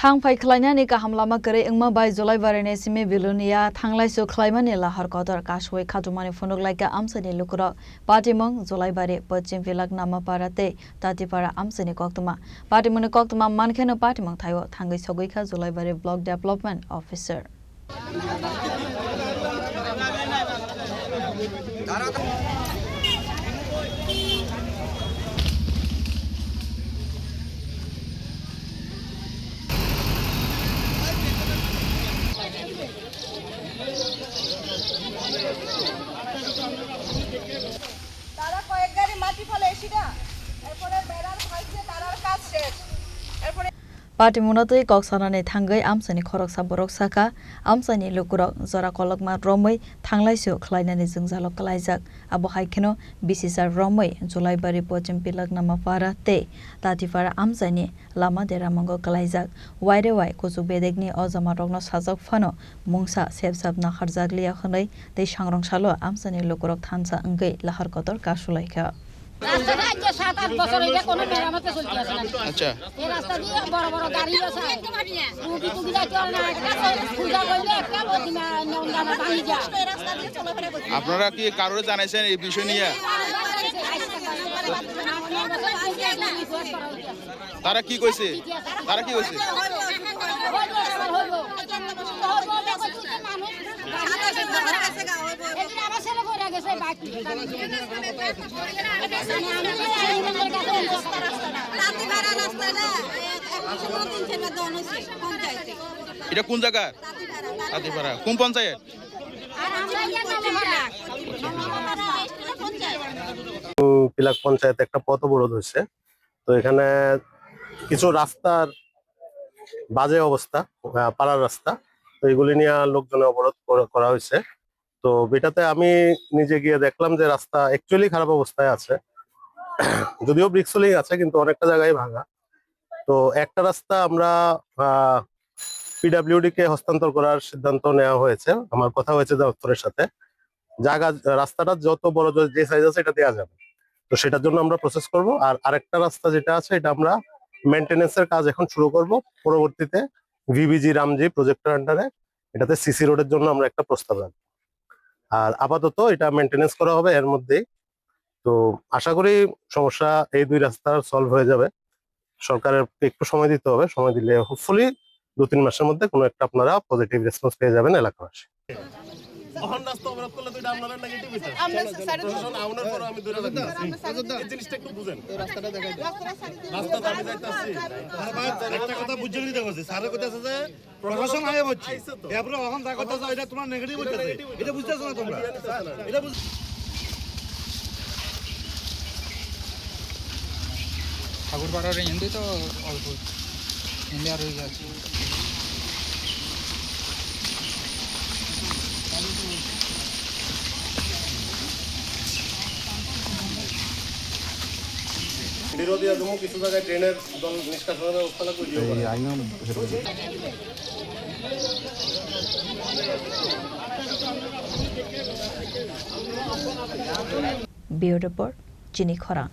थांग phi खलायनानै गाहाम लामा गरे इंमा bye July बारने सिमे बिलुनिया थांलायसो खलायमानि लाहार कदर काशवे खादुमानि फुनुक लाइका आमसनि लुकुर पाटिमंग जुलाइ बारे पश्चिम विलाक नामा पाराते तातिपारा आमसनि कक्तमा मानखेनो पाटिमंग थायो थांगै सगैखा जुलाइ बारे ब्लक डेभलपमेन्ट अफिसर তারা কয়েক গাড়ি মাটি ফেলে এসিটা এরপরে বেড়ার ভাইছে তারার কাজ শেষ এরপরে पार्टी मुनातै कक्सानानै थांगै आमसानि खरकसा बरकसाका आमसानि लुकुरक जरा कलकमा रमै थांलायसो खलायनानै जोंजालक कलायजाक आबो हाइखेनो बिसिसार रमै जुलाइबारि पश्चिम पिलक नामा पारा ते तातिपारा आमसानि लामा देरा मंगो कलायजाक वाइरे वाइ कुजु बेदेगनि अजमा रगनो साजक फनो मुंसा सेबसाब नाखारजाक लिया खनै दै सांरंसालो आमसानि लुकुरक थानसा अंगै लाहार कतर कासुलाइखा রাস্তাটা আজকে 7-8 বছর হইছে কোনো মেরামতে চলতে আছে না আচ্ছা এই রাস্তা দিয়ে বড় বড় গাড়ি আছে রুগী টুগী যাইতে পারে না পূজা করলে একটা বদিনা নন্দনা ভাঙি যায় এই রাস্তা দিয়ে চলাফেরা করতে আপনারা কি কারোর জানাইছেন এই বিষয় নিয়ে তারা কি কইছে এটা কোন জায়গা তাতিপাড়া কোন পঞ্চায়েত পিলাক পঞ্চায়েত একটা পথ অবরোধ হয়েছে তো এখানে কিছু রাস্তার বাজে অবস্থা পাড়ার রাস্তা তো এগুলি নিয়ে লোকজন অবরোধ করা হয়েছে তো এটাতে আমি নিজে গিয়ে দেখলাম যে রাস্তা অ্যাকচুয়ালি খারাপ অবস্থায় আছে যদিও ব্রিক্সলিং আছে কিন্তু অনেকটা জায়গায় ভাঙা তো একটা রাস্তা আমরা পিডব্লিউডি কে হস্তান্তর করার সিদ্ধান্ত নেওয়া হয়েছে আমার কথা হয়েছে দপ্তরের সাথে জায়গা রাস্তাটা যত বড় যে সাইজ আছে এটা দেওয়া যাবে তো সেটার জন্য আমরা প্রসেস করব আর আরেকটা রাস্তা যেটা আছে এটা আমরা মেইনটেনেন্সের কাজ এখন শুরু করব পরবর্তীতে ভিবিজি রামজি প্রজেক্টের আন্ডারে এটাতে সিসি রোডের জন্য আমরা একটা প্রস্তাব রাখবো আর আপাতত এটা মেইনটেনেন্স করা হবে এর মধ্যেই তো আশা করি সমস্যা এই দুই রাস্তার সলভ হয়ে যাবে সরকারের একটু সময় দিতে হবে সময় দিলে হোপফুলি 2-3 মাসের মধ্যে কোনো একটা আপনারা পজিটিভ রেসপন্স পেয়ে যাবেন এলাকাবাসী রাস্তা অবরোধ করলে তো এটা আপনারা নেগেটিভ হইছে প্রশাসন আউনার পর আমি ধরে রাখছি এই জিনিসটা একটু বুঝেন রাস্তাটা দেখাই রাস্তা আমি যাইতাছি একটা কথা বুঝে নিতে হবে স্যার কইতাছে যে প্রশাসন আয়ে হচ্ছে এরপর এখন যা কথা এটা তোমার নেগেটিভ হইতাছে এটা বুঝতেছ না তোমরা এটা ঠাকুরপাড়ার এন্ডে তো অল্প এন্ডে আর হয়ে যাচ্ছে বিরোধী আদমও কিছু জায়গায় ট্রেনের জল নিষ্কাশনের ব্যবস্থা করে বিও রিপোর্ট চিনি খরা